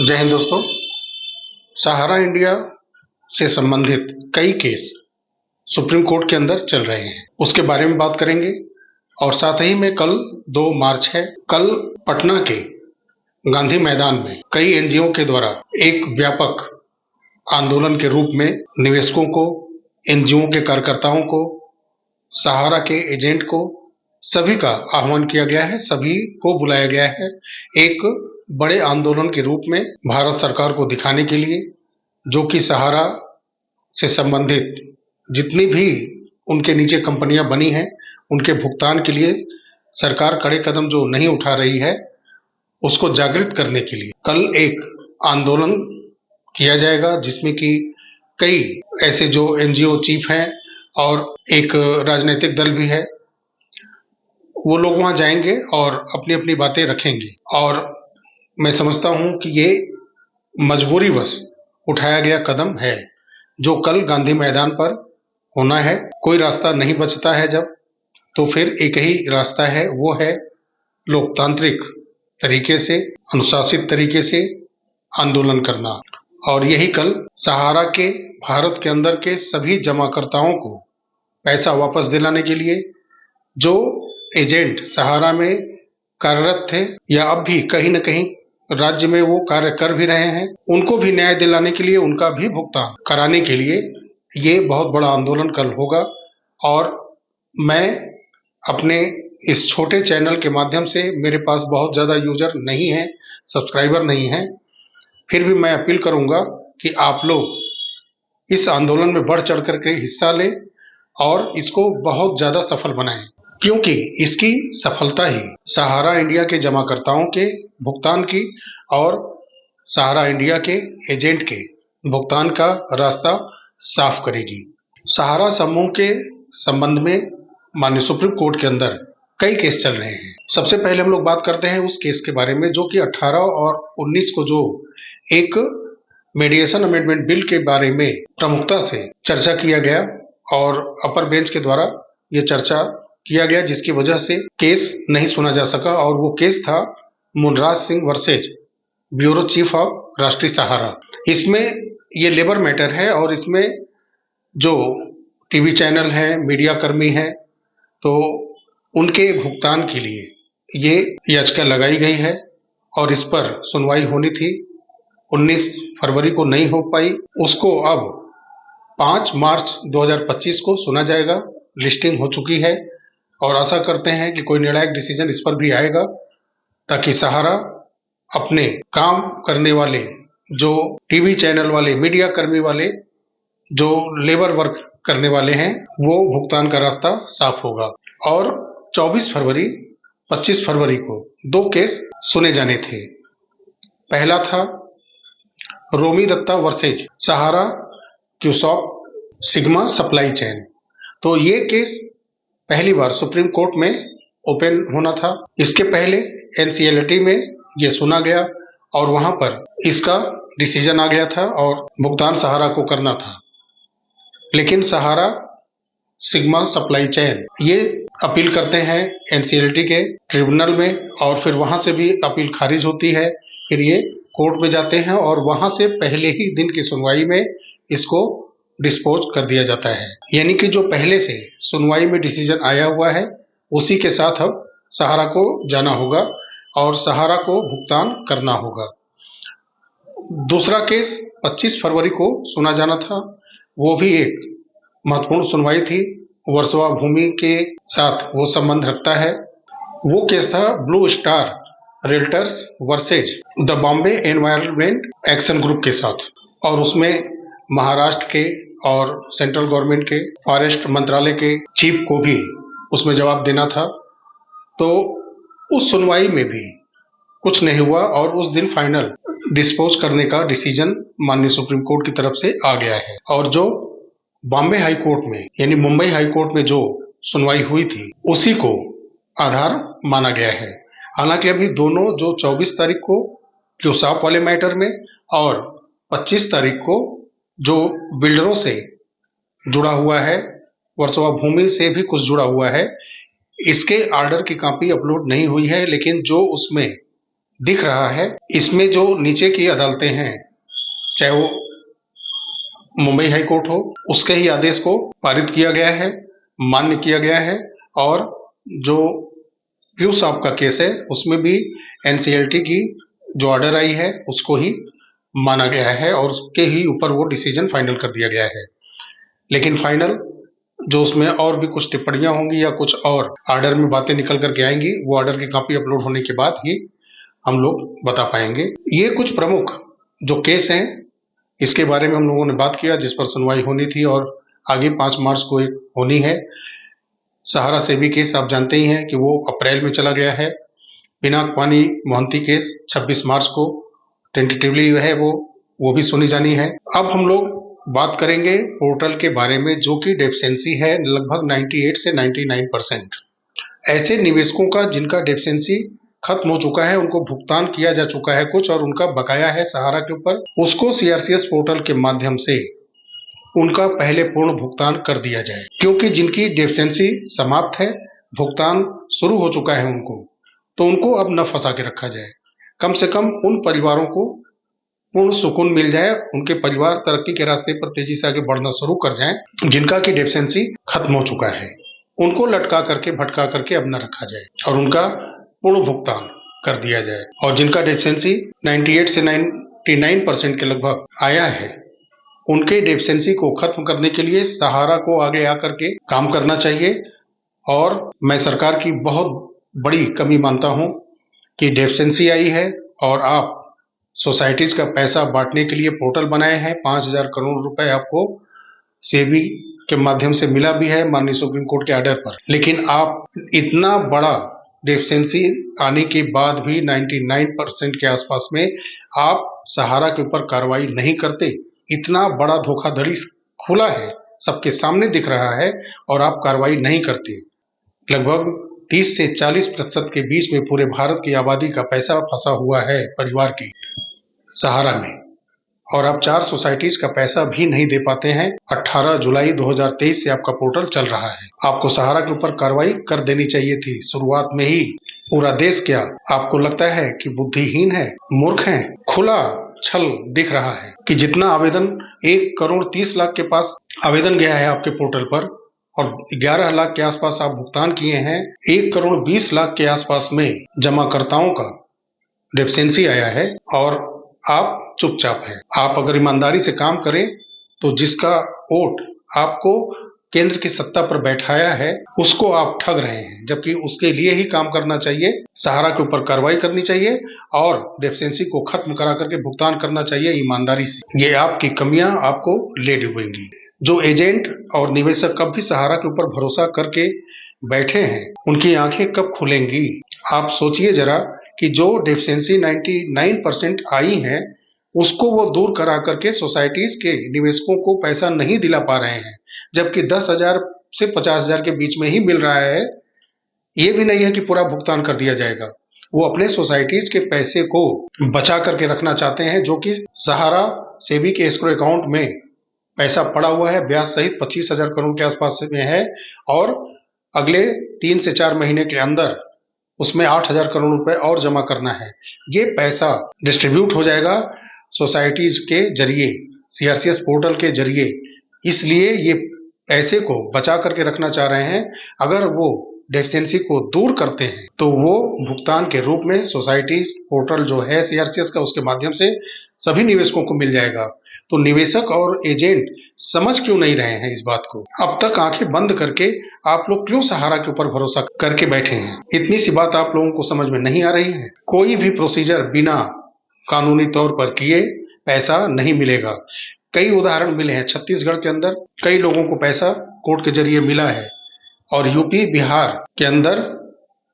जय हिंद दोस्तों। सहारा इंडिया से संबंधित कई केस सुप्रीम कोर्ट के अंदर चल रहे हैं, उसके बारे में बात करेंगे। और साथ ही में कल 2 मार्च है। कल पटना के गांधी मैदान में कई एनजीओ के द्वारा एक व्यापक आंदोलन के रूप में निवेशकों को, एनजीओ के कार्यकर्ताओं को, सहारा के एजेंट को, सभी का आह्वान किया गया है, सभी को बुलाया गया है एक बड़े आंदोलन के रूप में भारत सरकार को दिखाने के लिए, जो कि सहारा से संबंधित जितनी भी उनके नीचे कंपनियां बनी हैं उनके भुगतान के लिए सरकार कड़े कदम जो नहीं उठा रही है उसको जागृत करने के लिए कल एक आंदोलन किया जाएगा, जिसमें कि कई ऐसे जो एनजीओ चीफ हैं और एक राजनीतिक दल भी है, वो लोग वहां जाएंगे और अपनी अपनी बातें रखेंगे। और मैं समझता हूं कि ये मजबूरीवश उठाया गया कदम है जो कल गांधी मैदान पर होना है। कोई रास्ता नहीं बचता है जब, तो फिर एक ही रास्ता है, वो है लोकतांत्रिक तरीके से, अनुशासित तरीके से आंदोलन करना। और यही कल सहारा के भारत के अंदर के सभी जमाकर्ताओं को पैसा वापस दिलाने के लिए, जो एजेंट सहारा में कार्यरत थे या अब भी कहीं न कहीं राज्य में वो कार्य कर भी रहे हैं, उनको भी न्याय दिलाने के लिए, उनका भी भुगतान कराने के लिए ये बहुत बड़ा आंदोलन कल होगा। और मैं अपने इस छोटे चैनल के माध्यम से, मेरे पास बहुत ज़्यादा यूजर नहीं है, सब्सक्राइबर नहीं है, फिर भी मैं अपील करूंगा कि आप लोग इस आंदोलन में बढ़ चढ़ करके हिस्सा लें और इसको बहुत ज़्यादा सफल बनाएं, क्योंकि इसकी सफलता ही सहारा इंडिया के जमाकर्ताओं के भुगतान की और सहारा इंडिया के एजेंट के भुगतान का रास्ता साफ करेगी। सहारा समूह के संबंध में माननीय सुप्रीम कोर्ट के अंदर कई केस चल रहे हैं। सबसे पहले हम लोग बात करते हैं उस केस के बारे में जो कि 18 और 19 को जो एक मीडिएशन अमेंडमेंट बिल के बारे में प्रमुखता से चर्चा किया गया और अपर बेंच के द्वारा ये चर्चा किया गया, जिसकी वजह से केस नहीं सुना जा सका। और वो केस था Munraj Singh versus bureau chief of Rashtriya Sahara. इसमें ये लेबर मैटर है और इसमें जो टीवी चैनल हैं, मीडिया कर्मी हैं, तो उनके भुगतान के लिए ये याचिका लगाई गई है और इस पर सुनवाई होनी थी। 19 फरवरी को नहीं हो पाई, उसको अब 5 मार्च 2025 को सुना जाएगा। लिस्टिंग हो चुकी है और आशा करते हैं कि कोई निर्णायक डिसीजन इस पर भी आएगा, ताकि सहारा अपने काम करने वाले जो टीवी चैनल वाले, मीडिया कर्मी वाले, जो लेबर वर्क करने वाले हैं, वो भुगतान का रास्ता साफ होगा। और 24 फरवरी 25 फरवरी को 2 केस सुने जाने थे। पहला था रोमी दत्ता वर्सेज सहारा क्यूसॉप सिग्मा सप्लाई चेन। तो ये केस पहली बार सुप्रीम कोर्ट में ओपन होना था। इसके पहले एनसीएलटी में ये सुना गया और वहां पर इसका डिसीजन आ गया था और भुगतान सहारा को करना था। लेकिन सहारा सिग्मा सप्लाई चेन ये अपील करते हैं एनसीएलटी के ट्रिब्यूनल में और फिर वहां से भी अपील खारिज होती है, फिर ये कोर्ट में जाते हैं और वहां से पहले ही दिन की सुनवाई में इसको डिस्पोज कर दिया जाता है। यानी कि जो पहले से सुनवाई में डिसीजन आया हुआ है उसी के साथ अब सहारा को जाना होगा और सहारा को भुगतान करना होगा। दूसरा केस 25 फरवरी को सुना जाना था, वो भी एक महत्वपूर्ण सुनवाई थी, वर्सोवा भूमि के साथ वो संबंध रखता है। वो केस था blue star realtors versus the Bombay environment action group के साथ, और उसमें महाराष्ट्र के और सेंट्रल गवर्नमेंट के फॉरेस्ट मंत्रालय के चीफ को भी उसमें जवाब देना था। तो उस सुनवाई में भी कुछ नहीं हुआ और उस दिन फाइनल डिस्पोज करने का डिसीजन माननीय सुप्रीम कोर्ट की तरफ से आ गया है। और जो बॉम्बे हाई कोर्ट में यानी मुंबई हाई कोर्ट में जो सुनवाई हुई थी उसी को आधार माना गया है। हालांकि अभी दोनों जो 24 तारीख को क्यूसाप वाले मैटर में और 25 तारीख को जो बिल्डरों से जुड़ा हुआ है, वर्सोवा भूमि से भी कुछ जुड़ा हुआ है, इसके आर्डर की कॉपी अपलोड नहीं हुई है। लेकिन जो उसमें दिख रहा है। इसमें जो नीचे की अदालतें हैं, चाहे वो मुंबई हाई कोर्ट हो, उसके ही आदेश को पारित किया गया है, मान्य किया गया है। और जो पीयू साहब का केस है उसमें भी एनसीएलटी की जो ऑर्डर आई है उसको ही माना गया है और उसके ही ऊपर वो डिसीजन फाइनल कर दिया गया है। लेकिन फाइनल जो उसमें और भी कुछ टिप्पणियां होंगी या कुछ और ऑर्डर में बातें निकल करके आएंगी, वो ऑर्डर की कॉपी अपलोड होने के बाद ही हम लोग बता पाएंगे। ये कुछ प्रमुख जो केस हैं इसके बारे में हम लोगों ने बात किया, जिस पर सुनवाई होनी थी और आगे 5 मार्च को एक होनी है। सहारा सेबी केस आप जानते ही हैं कि वो अप्रैल में चला गया है। पिनाक पानी मोहंती केस 26 मार्च को टेंटेटिवली है, वो भी सुनी जानी है। अब हम लोग बात करेंगे पोर्टल के बारे में, जो कि डेफिशिएंसी है लगभग 98 से 99%। ऐसे निवेशकों का जिनका डेफिशिएंसी खत्म हो चुका है, उनको भुगतान किया जा चुका है कुछ और उनका बकाया है सहारा के ऊपर, उसको सीआरसीएस पोर्टल के माध्यम से उनका पहले पूर्ण भुगतान कर दिया जाए। क्योंकि जिनकी डेफिशिएंसी समाप्त है, भुगतान शुरू हो चुका है उनको, तो उनको अब न फंसा के रखा जाए। कम से कम उन परिवारों को पूर्ण सुकून मिल जाए, उनके परिवार तरक्की के रास्ते पर तेजी से आगे बढ़ना शुरू कर जाएं, जिनका की डेफिशिएंसी खत्म हो चुका है। उनको लटका करके भटका करके अब न रखा जाए और उनका पूर्ण भुगतान कर दिया जाए। और जिनका डेफिशिएंसी 98 से 99% के लगभग आया है, उनके डेफिशिएंसी को खत्म करने के लिए सहारा को आगे आकर के काम करना चाहिए। और मैं सरकार की बहुत बड़ी कमी मानता हूं कि डेफिशिएंसी आई है और आप सोसाइटीज का पैसा बांटने के लिए पोर्टल बनाए हैं। 5,000 करोड़ रुपए आपको सेबी के माध्यम से मिला भी है माननीय सुप्रीम कोर्ट के ऑर्डर पर, लेकिन आप इतना बड़ा डेफिशिएंसी आने के बाद भी 99% के आसपास में आप सहारा के ऊपर कार्रवाई नहीं करते। इतना बड़ा धोखाधड़ी खुला है, सबके सामने दिख रहा है और आप कार्रवाई नहीं करते। लगभग 30 से 40% के बीच में पूरे भारत की आबादी का पैसा फंसा हुआ है परिवार की सहारा में, और आप 4 सोसाइटीज का पैसा भी नहीं दे पाते हैं। 18 जुलाई 2023 से आपका पोर्टल चल रहा है। आपको सहारा के ऊपर कार्रवाई कर देनी चाहिए थी शुरुआत में ही। पूरा देश क्या आपको लगता है कि बुद्धिहीन है, मूर्ख है? खुला छल दिख रहा है कि जितना आवेदन 1 करोड़ 30 लाख के पास आवेदन गया है आपके पोर्टल पर और 11 लाख के आसपास आप भुगतान किए हैं, 1 करोड़ 20 लाख के आसपास में जमाकर्ताओं का डेफिशिएंसी आया है और आप चुपचाप है। आप अगर ईमानदारी से काम करें तो जिसका वोट आपको केंद्र की सत्ता पर बैठाया है उसको आप ठग रहे हैं, जबकि उसके लिए ही काम करना चाहिए। सहारा के ऊपर कार्रवाई करनी चाहिए और डेफिशिएंसी को खत्म करा करके भुगतान करना चाहिए ईमानदारी से। ये आपकी कमियां आपको ले डूबेंगी। जो एजेंट और निवेशक कब भी सहारा के ऊपर भरोसा करके बैठे हैं, उनकी आंखें कब खुलेंगी? आप सोचिए जरा कि जो डेफिशिएंसी 99% आई है उसको वो दूर करा करके सोसाइटीज के निवेशकों को पैसा नहीं दिला पा रहे हैं, जबकि 10,000 से 50,000 के बीच में ही मिल रहा है। ये भी नहीं है कि पूरा भुगतान कर दिया जाएगा। वो अपने सोसाइटीज के पैसे को बचा करके रखना चाहते हैं, जो कि सहारा सेबी के एस्क्रो अकाउंट में पैसा पड़ा हुआ है, ब्याज सहित 25,000 करोड़ के आसपास में है और अगले 3 से 4 महीने के अंदर उसमें 8,000 करोड़ रुपए और जमा करना है। ये पैसा डिस्ट्रीब्यूट हो जाएगा सोसाइटीज के जरिए, सीआरसीएस पोर्टल के जरिए। इसलिए ये पैसे को बचा करके रखना चाह रहे हैं। अगर वो डेफिशिएंसी को दूर करते हैं तो वो भुगतान के रूप में सोसाइटीज पोर्टल जो है सीआरसीएस का, उसके माध्यम से सभी निवेशकों को मिल जाएगा। तो निवेशक और एजेंट समझ क्यों नहीं रहे हैं इस बात को? अब तक आंखें बंद करके आप लोग क्यों सहारा के ऊपर भरोसा करके बैठे हैं? इतनी सी बात आप लोगों को समझ में नहीं आ रही है? कोई भी प्रोसीजर बिना कानूनी तौर पर किए पैसा नहीं मिलेगा। कई उदाहरण मिले हैं, छत्तीसगढ़ के अंदर कई लोगों को पैसा कोर्ट के जरिए मिला है और यूपी बिहार के अंदर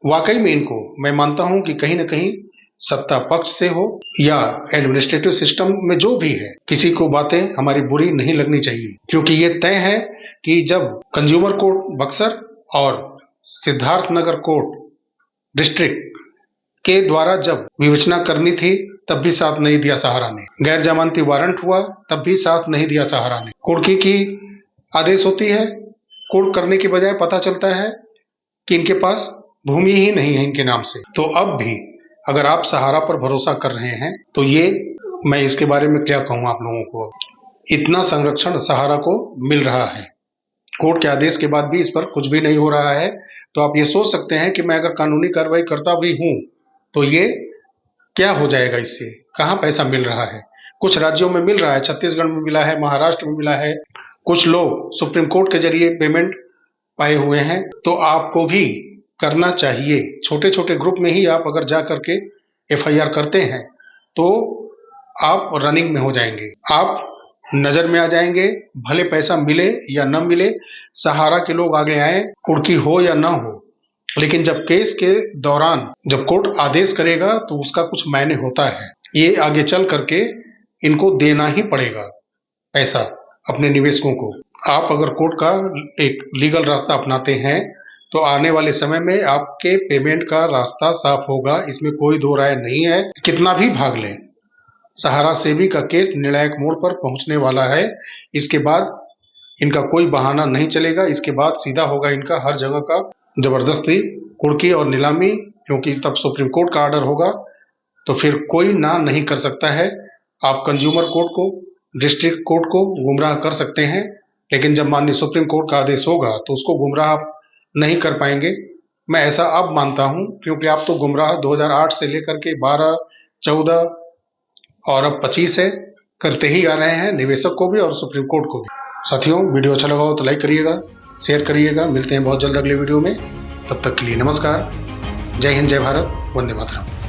वाकई में इनको मैं मानता हूं कि कहीं ना कहीं सत्ता पक्ष से हो या एडमिनिस्ट्रेटिव सिस्टम में जो भी है, किसी को बातें हमारी बुरी नहीं लगनी चाहिए। क्योंकि ये तय है कि जब कंज्यूमर कोर्ट बक्सर और सिद्धार्थनगर कोर्ट डिस्ट्रिक्ट के द्वारा जब विवेचना करनी थी तब भी साथ नहीं दिया सहारा ने। गैर जमानती वारंट हुआ तब भी साथ नहीं दिया सहारा ने। कुर्की की आदेश होती है, कुर्क करने के बजाय पता चलता है कि इनके पास भूमि ही नहीं है इनके नाम से। तो अब भी अगर आप सहारा पर भरोसा कर रहे हैं तो ये मैं इसके बारे में क्या कहूँ आप लोगों को। इतना संरक्षण सहारा को मिल रहा है, कोर्ट के आदेश के बाद भी इस पर कुछ भी नहीं हो रहा है। तो आप ये सोच सकते हैं कि मैं अगर कानूनी कार्रवाई करता भी हूं तो ये क्या हो जाएगा, इससे कहाँ पैसा मिल रहा है। कुछ राज्यों में मिल रहा है, छत्तीसगढ़ में मिला है, महाराष्ट्र में मिला है, कुछ लोग सुप्रीम कोर्ट के जरिए पेमेंट पाए हुए हैं। तो आपको भी करना चाहिए, छोटे छोटे ग्रुप में ही आप अगर जा करके FIR करते हैं तो आप रनिंग में हो जाएंगे, आप नजर में आ जाएंगे, भले पैसा मिले या न मिले, सहारा के लोग आगे आए, कुर्की हो या ना हो। लेकिन जब केस के दौरान जब कोर्ट आदेश करेगा तो उसका कुछ मायने होता है, ये आगे चल करके इनको देना ही पड़ेगा पैसा अपने निवेशकों को। आप अगर कोर्ट का एक लीगल रास्ता अपनाते हैं तो आने वाले समय में आपके पेमेंट का रास्ता साफ होगा, इसमें कोई दो राय नहीं है। कितना भी भाग लें, सहारा सेबी का केस निर्णायक मोड़ पर पहुंचने वाला है। इसके बाद इनका कोई बहाना नहीं चलेगा, इसके बाद सीधा होगा इनका हर जगह का जबरदस्ती कुर्की और नीलामी, क्योंकि तब सुप्रीम कोर्ट का ऑर्डर होगा तो फिर कोई ना नहीं कर सकता है। आप कंज्यूमर कोर्ट को, डिस्ट्रिक्ट कोर्ट को गुमराह कर सकते हैं, लेकिन जब माननीय सुप्रीम कोर्ट का आदेश होगा तो उसको गुमराह आप नहीं कर पाएंगे। मैं ऐसा अब मानता हूं, क्योंकि आप तो गुमराह 2008 से लेकर के 12, 14 और अब 25 है, करते ही आ रहे हैं, निवेशक को भी और सुप्रीम कोर्ट को भी। साथियों, वीडियो अच्छा लगा हो तो लाइक करिएगा, शेयर करिएगा। मिलते हैं बहुत जल्द अगले वीडियो में, तब तक के लिए नमस्कार। जय हिंद, जय भारत, वंदे मातरम।